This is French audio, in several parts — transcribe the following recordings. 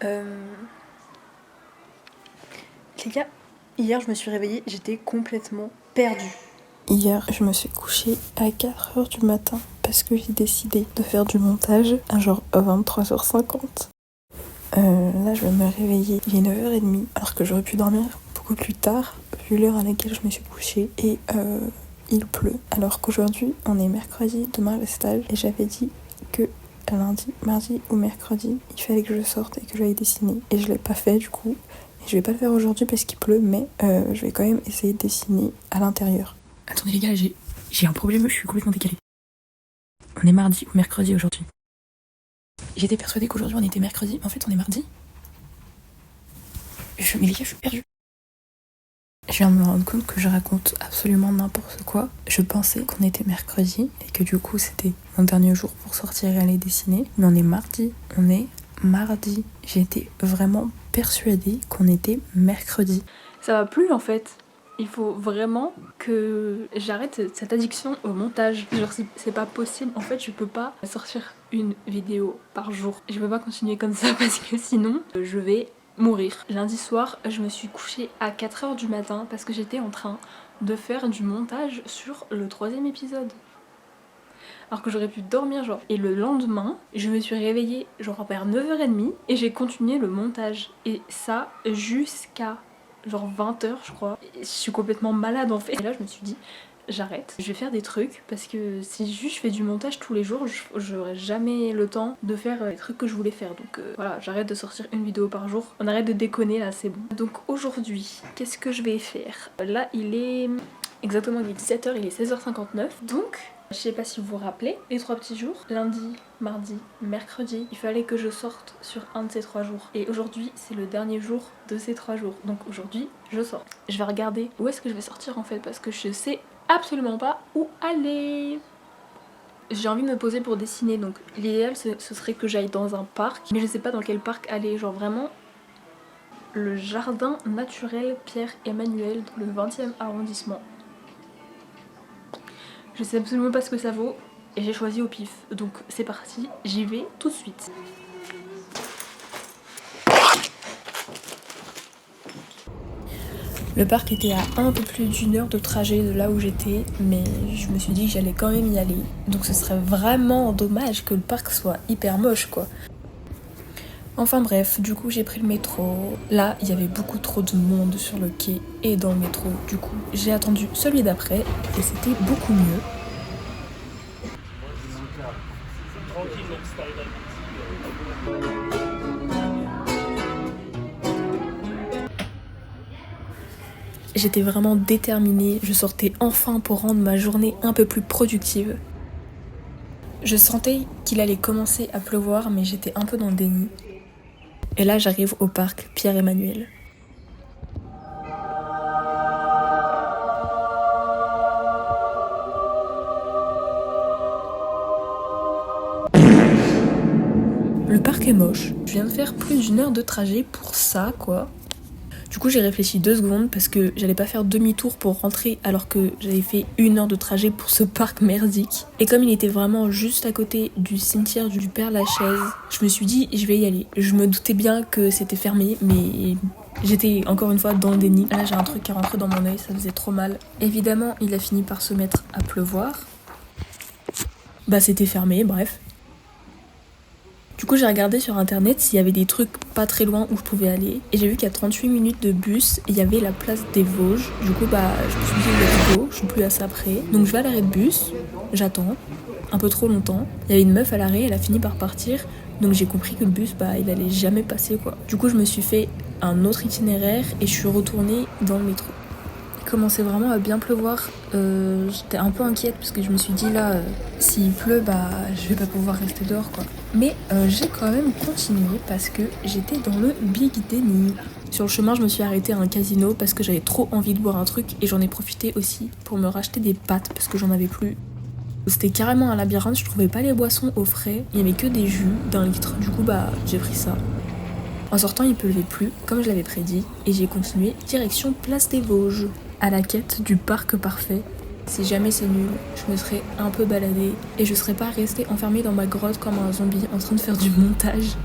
Les gars, hier je me suis réveillée, j'étais complètement perdue. Hier, je me suis couchée à 4h du matin parce que j'ai décidé de faire du montage à genre 23h50. Là, je vais me réveiller, il est 9h30, alors que j'aurais pu dormir beaucoup plus tard, vu l'heure à laquelle je me suis couchée. Et il pleut, alors qu'aujourd'hui, on est mercredi, demain le stage, et j'avais dit que lundi, mardi ou mercredi, il fallait que je sorte et que j'aille dessiner. Et je l'ai pas fait du coup. Et je vais pas le faire aujourd'hui parce qu'il pleut, mais je vais quand même essayer de dessiner à l'intérieur. Attendez les gars, j'ai un problème, je suis complètement décalée. On est mardi ou mercredi aujourd'hui? J'étais persuadée qu'aujourd'hui on était mercredi, mais en fait on est mardi. Mais les gars, je suis perdue. Je viens de me rendre compte que je raconte absolument n'importe quoi. Je pensais qu'on était mercredi et que du coup c'était mon dernier jour pour sortir et aller dessiner. Mais on est mardi. J'étais vraiment persuadée qu'on était mercredi. Ça va plus en fait. Il faut vraiment que j'arrête cette addiction au montage. Genre c'est pas possible. En fait je peux pas sortir une vidéo par jour. Je peux pas continuer comme ça parce que sinon je vais mourir. Lundi soir je me suis couchée à 4h du matin parce que j'étais en train de faire du montage sur le 3e épisode. Alors que j'aurais pu dormir genre. Et le lendemain je me suis réveillée genre vers 9h30 et j'ai continué le montage. Et ça jusqu'à genre 20h je crois. Et je suis complètement malade en fait. Et là je me suis dit j'arrête, je vais faire des trucs parce que si juste je fais du montage tous les jours, j'aurai jamais le temps de faire les trucs que je voulais faire. Donc voilà, j'arrête de sortir une vidéo par jour. On arrête de déconner là, c'est bon. Donc aujourd'hui, qu'est-ce que je vais faire? Là il est exactement, il est 17h, il est 16h59. Donc je sais pas si vous vous rappelez, les 3 petits jours, lundi, mardi, mercredi, il fallait que je sorte sur un de ces 3 jours. Et aujourd'hui, c'est le dernier jour de ces 3 jours. Donc aujourd'hui, je sors. Je vais regarder où est-ce que je vais sortir en fait, parce que je sais absolument pas où aller. J'ai envie de me poser pour dessiner, donc l'idéal ce serait que j'aille dans un parc, mais je sais pas dans quel parc aller, genre vraiment le jardin naturel Pierre-Emmanuel dans le 20e arrondissement. Je sais absolument pas ce que ça vaut et j'ai choisi au pif. Donc c'est parti, j'y vais tout de suite. Le parc était à un peu plus d'1 heure de trajet de là où j'étais, mais je me suis dit que j'allais quand même y aller. Donc ce serait vraiment dommage que le parc soit hyper moche quoi. Enfin bref, du coup j'ai pris le métro. Là, il y avait beaucoup trop de monde sur le quai et dans le métro. Du coup, j'ai attendu celui d'après et c'était beaucoup mieux. J'étais vraiment déterminée, je sortais enfin pour rendre ma journée un peu plus productive. Je sentais qu'il allait commencer à pleuvoir, mais j'étais un peu dans le déni. Et là, j'arrive au parc Pierre-Emmanuel. Le parc est moche. Je viens de faire plus d'1 heure de trajet pour ça, quoi. Du coup, j'ai réfléchi 2 secondes parce que j'allais pas faire demi-tour pour rentrer alors que j'avais fait 1 heure de trajet pour ce parc merdique. Et comme il était vraiment juste à côté du cimetière du Père-Lachaise, je me suis dit je vais y aller. Je me doutais bien que c'était fermé, mais j'étais encore une fois dans le déni. Là, j'ai un truc qui est rentré dans mon œil, ça faisait trop mal. Évidemment, il a fini par se mettre à pleuvoir. Bah, c'était fermé, bref. Du coup j'ai regardé sur internet s'il y avait des trucs pas très loin où je pouvais aller et j'ai vu qu'il y a 38 minutes de bus et il y avait la place des Vosges. Du coup bah je me suis dit let's go, je suis plus à ça près. Donc je vais à l'arrêt de bus, j'attends un peu trop longtemps. Il y avait une meuf à l'arrêt, elle a fini par partir. Donc j'ai compris que le bus bah il allait jamais passer quoi. Du coup je me suis fait un autre itinéraire et je suis retournée dans le métro. Il commençait vraiment à bien pleuvoir, j'étais un peu inquiète parce que je me suis dit là s'il pleut bah je vais pas pouvoir rester dehors quoi. Mais j'ai quand même continué parce que j'étais dans le big déni. Sur le chemin je me suis arrêtée à un casino parce que j'avais trop envie de boire un truc et j'en ai profité aussi pour me racheter des pâtes parce que j'en avais plus. C'était carrément un labyrinthe, je trouvais pas les boissons au frais, il y avait que des jus d'1 litre, du coup bah j'ai pris ça. En sortant il pleuvait plus comme je l'avais prédit et j'ai continué direction Place des Vosges, à la quête du parc parfait. Si jamais c'est nul, je me serais un peu baladée et je serais pas restée enfermée dans ma grotte comme un zombie en train de faire du montage.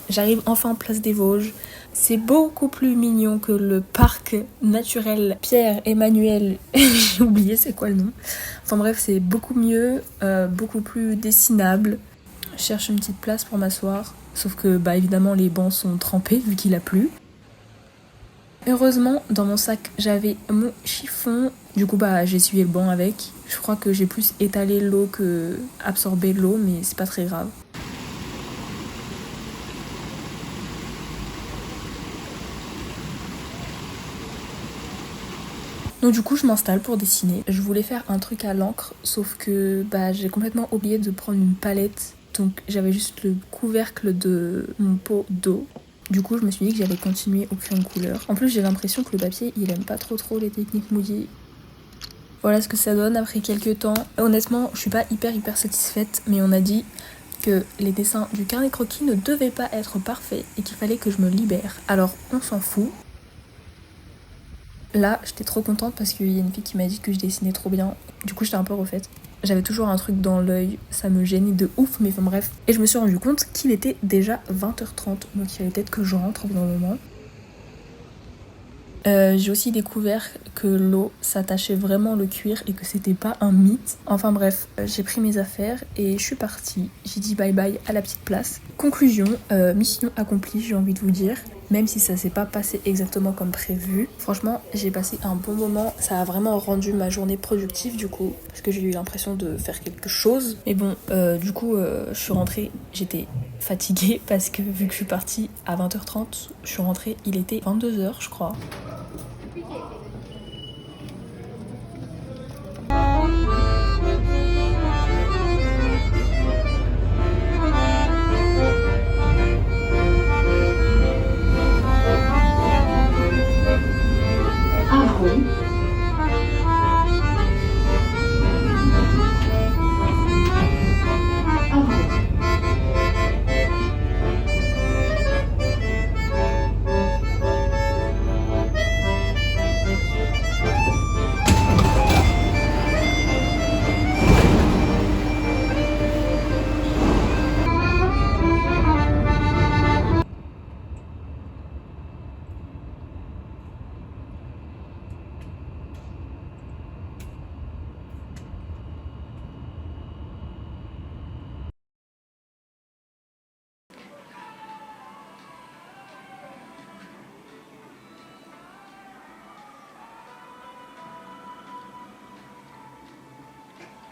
J'arrive enfin place des Vosges. C'est beaucoup plus mignon que le parc naturel Pierre-Emmanuel. J'ai oublié c'est quoi le nom. Enfin bref, c'est beaucoup mieux, beaucoup plus dessinable. Je cherche une petite place pour m'asseoir. Sauf que bah évidemment les bancs sont trempés vu qu'il a plu. Heureusement, dans mon sac, j'avais mon chiffon. Du coup, bah, j'ai essuyé le banc avec. Je crois que j'ai plus étalé l'eau que absorbé l'eau, mais c'est pas très grave. Donc du coup, je m'installe pour dessiner. Je voulais faire un truc à l'encre, sauf que bah, j'ai complètement oublié de prendre une palette. Donc j'avais juste le couvercle de mon pot d'eau. Du coup, je me suis dit que j'allais continuer au crayon couleur. En plus, j'ai l'impression que le papier, il aime pas trop les techniques mouillées. Voilà ce que ça donne après quelques temps. Honnêtement, je suis pas hyper satisfaite, mais on a dit que les dessins du carnet croquis ne devaient pas être parfaits et qu'il fallait que je me libère. Alors, on s'en fout. Là, j'étais trop contente parce qu'il y a une fille qui m'a dit que je dessinais trop bien. Du coup, j'étais un peu refaite. J'avais toujours un truc dans l'œil, ça me gênait de ouf, mais enfin bref. Et je me suis rendu compte qu'il était déjà 20h30, donc il fallait peut-être que je rentre au bout d'un moment. J'ai aussi découvert que l'eau s'attachait vraiment le cuir et que c'était pas un mythe. Enfin bref, j'ai pris mes affaires et je suis partie. J'ai dit bye bye à la petite place. Conclusion, mission accomplie, j'ai envie de vous dire. Même si ça s'est pas passé exactement comme prévu. Franchement, j'ai passé un bon moment. Ça a vraiment rendu ma journée productive du coup. Parce que j'ai eu l'impression de faire quelque chose. Mais bon, du coup, je suis rentrée. J'étais fatiguée parce que vu que je suis partie à 20h30, je suis rentrée, il était 22h je crois.